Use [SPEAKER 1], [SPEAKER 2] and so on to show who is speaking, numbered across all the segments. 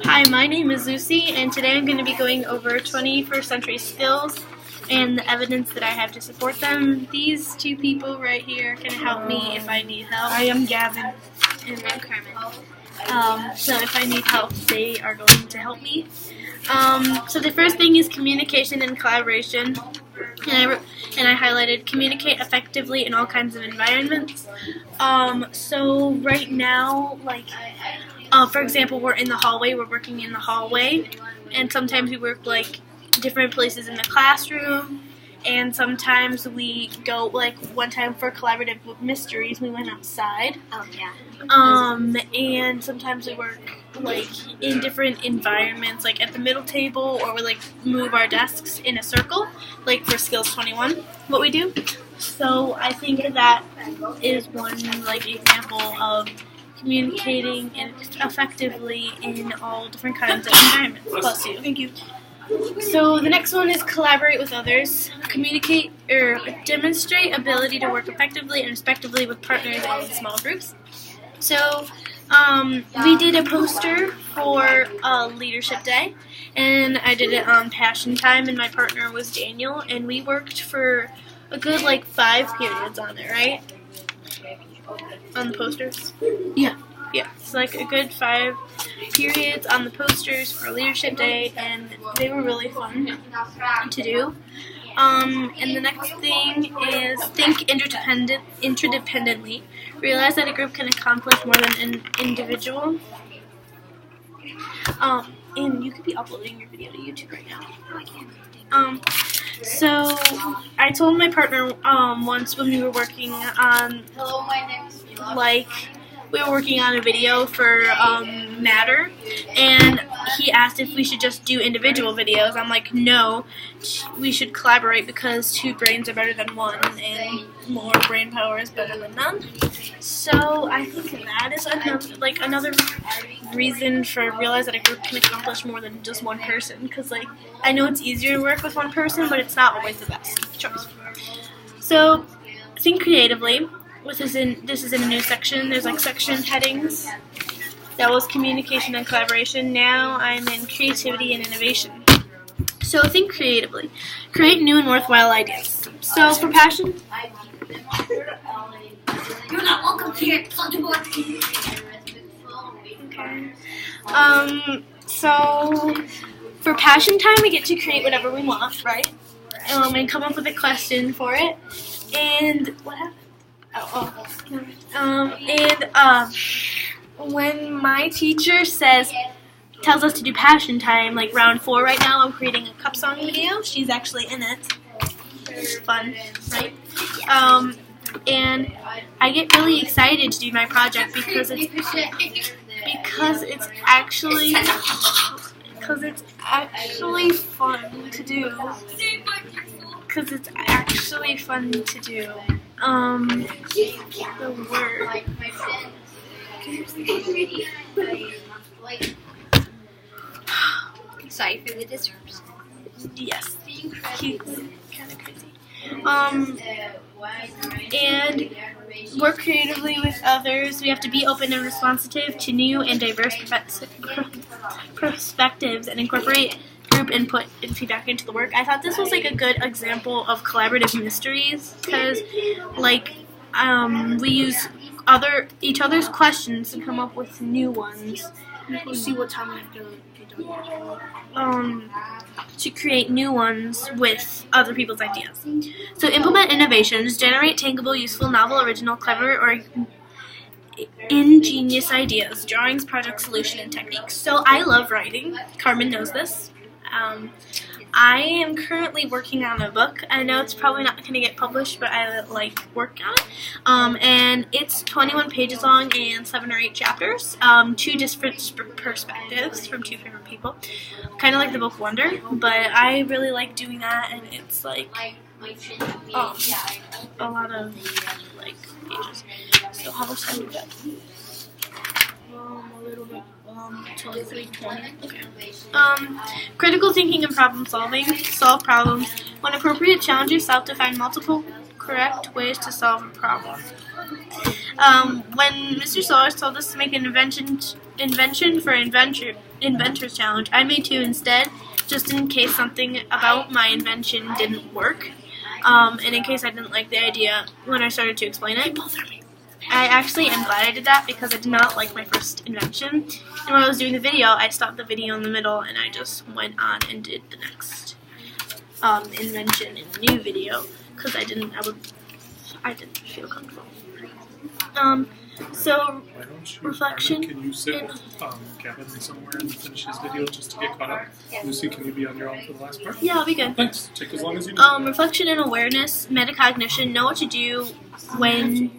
[SPEAKER 1] Hi, my name is Lucy, and today I'm going to be going over 21st century skills and the evidence that I have to support them. These two people right here can help me if I need help.
[SPEAKER 2] I am Gavin.
[SPEAKER 1] And I'm Carmen. So if I need help, they are going to help me. So the first thing is communication and collaboration. And I highlighted communicate effectively in all kinds of environments. So right now, for example, we're in the hallway, we're working in the hallway, and sometimes we work different places in the classroom, and sometimes we go, one time for collaborative mysteries, we went outside.
[SPEAKER 2] Oh, yeah.
[SPEAKER 1] And sometimes we work, in different environments, at the middle table, or we, move our desks in a circle, for Skills 21, what we do. So I think that is one, example of communicating effectively in all different kinds of environments. Bless you.
[SPEAKER 2] Thank you.
[SPEAKER 1] So the next one is collaborate with others. Communicate or demonstrate ability to work effectively and respectively with partners and in small groups. So we did a poster for Leadership Day, and I did it on Passion Time, and my partner was Daniel, and we worked for a good 5 periods on it, right? On the posters?
[SPEAKER 2] Yeah.
[SPEAKER 1] Yeah, it's a good 5 periods on the posters for Leadership Day, and they were really fun to do. And the next thing is think interdependently. Realize that a group can accomplish more than an individual. And you could be uploading your video to YouTube right now. So I told my partner once when we were working on we were working on a video for Matter, and he asked if we should just do individual videos. I'm like, no, we should collaborate because 2 brains are better than 1, and more brain power is better than none. So I think that is another reason for realize that a group can accomplish more than just 1 person. Because I know it's easier to work with 1 person, but it's not always the best choice. So think creatively. This is in a new section. There's section headings. That was communication and collaboration. Now I'm in creativity and innovation. So think creatively. Create new and worthwhile ideas. So for passion.
[SPEAKER 2] You're not welcome here.
[SPEAKER 1] Okay. So for passion time, we get to create whatever we want, right? And come up with a question for it. And what happened? When my teacher tells us to do passion time, round 4 right now, I'm creating a cup song video. She's actually in it. It's fun, right? And I get really excited to do my project because it's actually fun to do. The word.
[SPEAKER 2] Sorry for the disruption.
[SPEAKER 1] Yes. He's kind of crazy. And work creatively with others. We have to be open and responsive to new and diverse perspectives and incorporate group input and feedback into the work. I thought this was a good example of collaborative mysteries because we use each other's questions to come up with new ones.
[SPEAKER 2] We'll see what time we have to be done.
[SPEAKER 1] To create new ones with other people's ideas. So implement innovations, generate tangible, useful, novel, original, clever, or ingenious ideas, drawings, project, solution, and techniques. So I love writing. Carmen knows this. I am currently working on a book. I know it's probably not going to get published, but I work on it. And it's 21 pages long and 7 or 8 chapters. 2 different perspectives from 2 different people. Kind of like the book Wonder, but I really like doing that, and it's a lot of pages. So how much time do we got? A little bit. Till 3:20. Okay. Critical thinking and problem solving. Solve problems. When appropriate, challenge yourself to find multiple correct ways to solve a problem. When Mr. Solar told us to make an invention for Inventors Challenge. I made 2 instead, just in case something about my invention didn't work, and in case I didn't like the idea when I started to explain it. I actually am glad I did that because I did not like my first invention, and when I was doing the video, I stopped the video in the middle and I just went on and did the next invention in the new video because I didn't feel comfortable. So reflection.
[SPEAKER 3] Can you sit with Gavin somewhere and finish his video just to get caught up? Lucy, can you be on your own for the last part?
[SPEAKER 1] Yeah, I'll be good.
[SPEAKER 3] Thanks. Take as long as you need.
[SPEAKER 1] Reflection and awareness, metacognition, know what to do when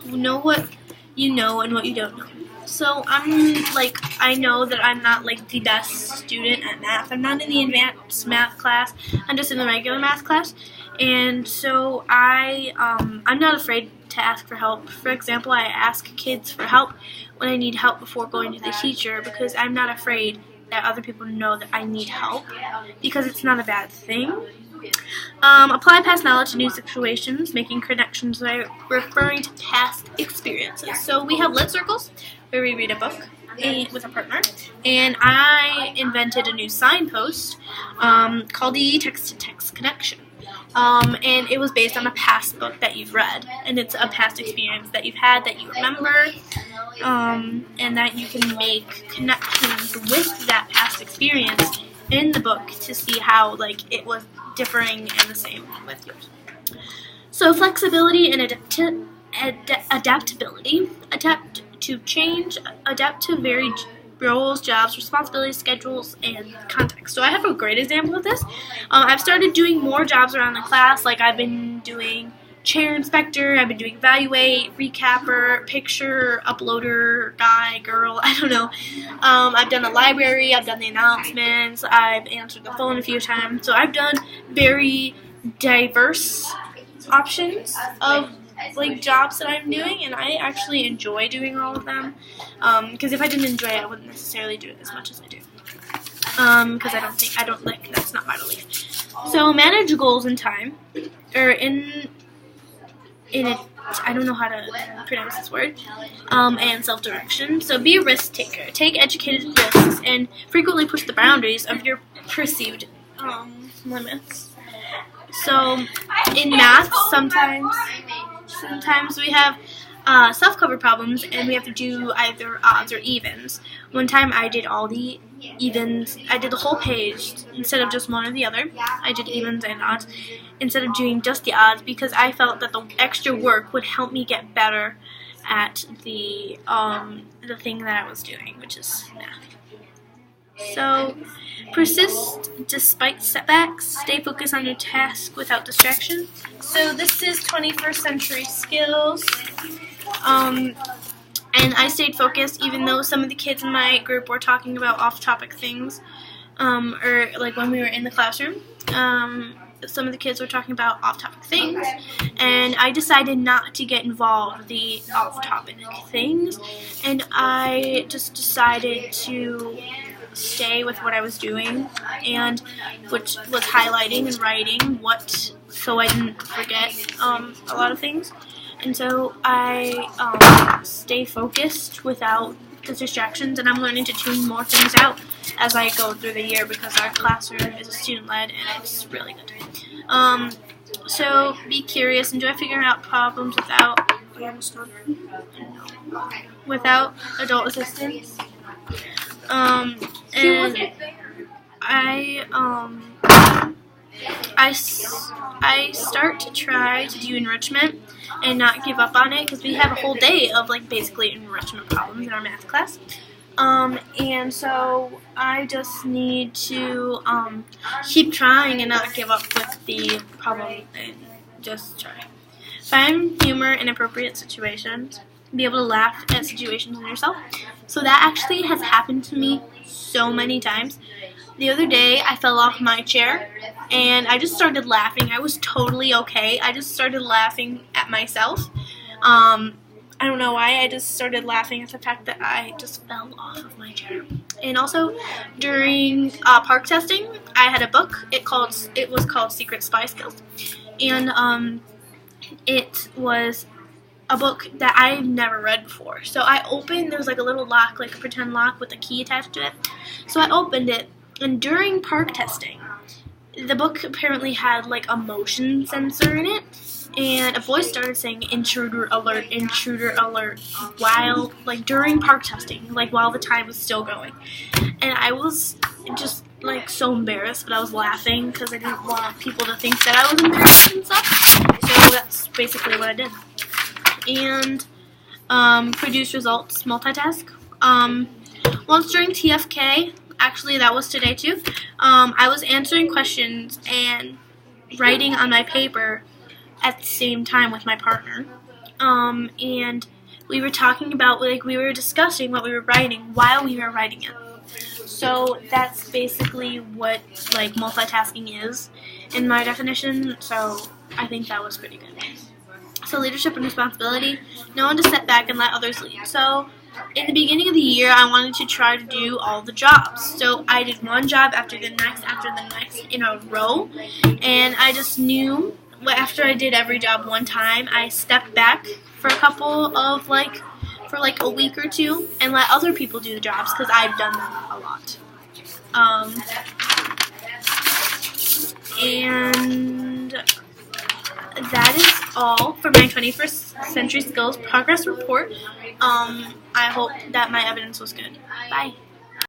[SPEAKER 1] know what you know and what you don't know. So I know that I'm not like the best student at math. I'm not in the advanced math class. I'm just in the regular math class. And so I'm not afraid to ask for help. For example, I ask kids for help when I need help before going to the teacher because I'm not afraid that other people know that I need help because it's not a bad thing. Apply past knowledge to new situations, making connections by referring to past experiences. So we have lit circles where we read a book with a partner, and I invented a new signpost called the text-to-text connection. And it was based on a past book that you've read, and it's a past experience that you've had that you remember, and that you can make connections with that past experience in the book to see how it was differing and the same with yours. So flexibility and adaptability, adapt to change, adapt to varied roles, jobs, responsibilities, schedules, and context. So I have a great example of this. I've started doing more jobs around the class, like I've been doing chair inspector, I've been doing evaluate, recapper, picture, uploader, guy, girl, I don't know. I've done the library, I've done the announcements, I've answered the phone a few times. So I've done very diverse options of jobs that I'm doing, and I actually enjoy doing all of them, because if I didn't enjoy it, I wouldn't necessarily do it as much as I do, because that's not my belief. So manage goals in time, or I don't know how to pronounce this word, and self-direction. So be a risk taker, take educated risks, and frequently push the boundaries of your perceived limits. So in math, sometimes we have self-cover problems, and we have to do either odds or evens. One time I did all the evens. I did the whole page instead of just one or the other. I did evens and odds instead of doing just the odds because I felt that the extra work would help me get better at the thing that I was doing, which is math. So, persist despite setbacks. Stay focused on your task without distraction. So this is 21st century skills. And I stayed focused even though some of the kids in my group were talking about off-topic things. Or when we were in the classroom. Some of the kids were talking about off-topic things, and I decided not to get involved with the off-topic things, and I just decided to stay with what I was doing, and which was highlighting and writing so I didn't forget a lot of things. And so I stay focused without the distractions, and I'm learning to tune more things out as I go through the year because our classroom is a student-led and it's really good. So be curious, enjoy figuring out problems without adult assistance. And I start to try to do enrichment and not give up on it because we have a whole day of basically enrichment problems in our math class. And so I just need to keep trying and not give up with the problem and just try. Find humor in appropriate situations. Be able to laugh at situations in yourself. So that actually has happened to me so many times. The other day I fell off my chair and I just started laughing. I was totally okay. I just started laughing at myself. I don't know why, I just started laughing at the fact that I just fell off of my chair. And also, during park testing, I had a book. It was called Secret Spy Skills. And it was a book that I've never read before. So I opened, there was like a little lock, like a pretend lock with a key attached to it. So I opened it, and during park testing, the book apparently had like a motion sensor in it, and a voice started saying intruder alert, while, like, during park testing, like while the time was still going. And I was just like so embarrassed, but I was laughing because I didn't want people to think that I was embarrassed and stuff. So that's basically what I did. And produce results, multitask. Once during TFK, actually that was today too, I was answering questions and writing on my paper at the same time with my partner. And we were talking about, like, we were discussing what we were writing while we were writing it. So that's basically what, like, multitasking is in my definition, so I think that was pretty good. So leadership and responsibility, know when to step back and let others lead. So in the beginning of the year, I wanted to try to do all the jobs. So I did one job after the next in a row, and I just knew after I did every job one time, I stepped back for a couple of, like, for like a week or two and let other people do the jobs because I've done them a lot. And that is all for my 21st Century Skills Progress Report. I hope that my evidence was good. Bye.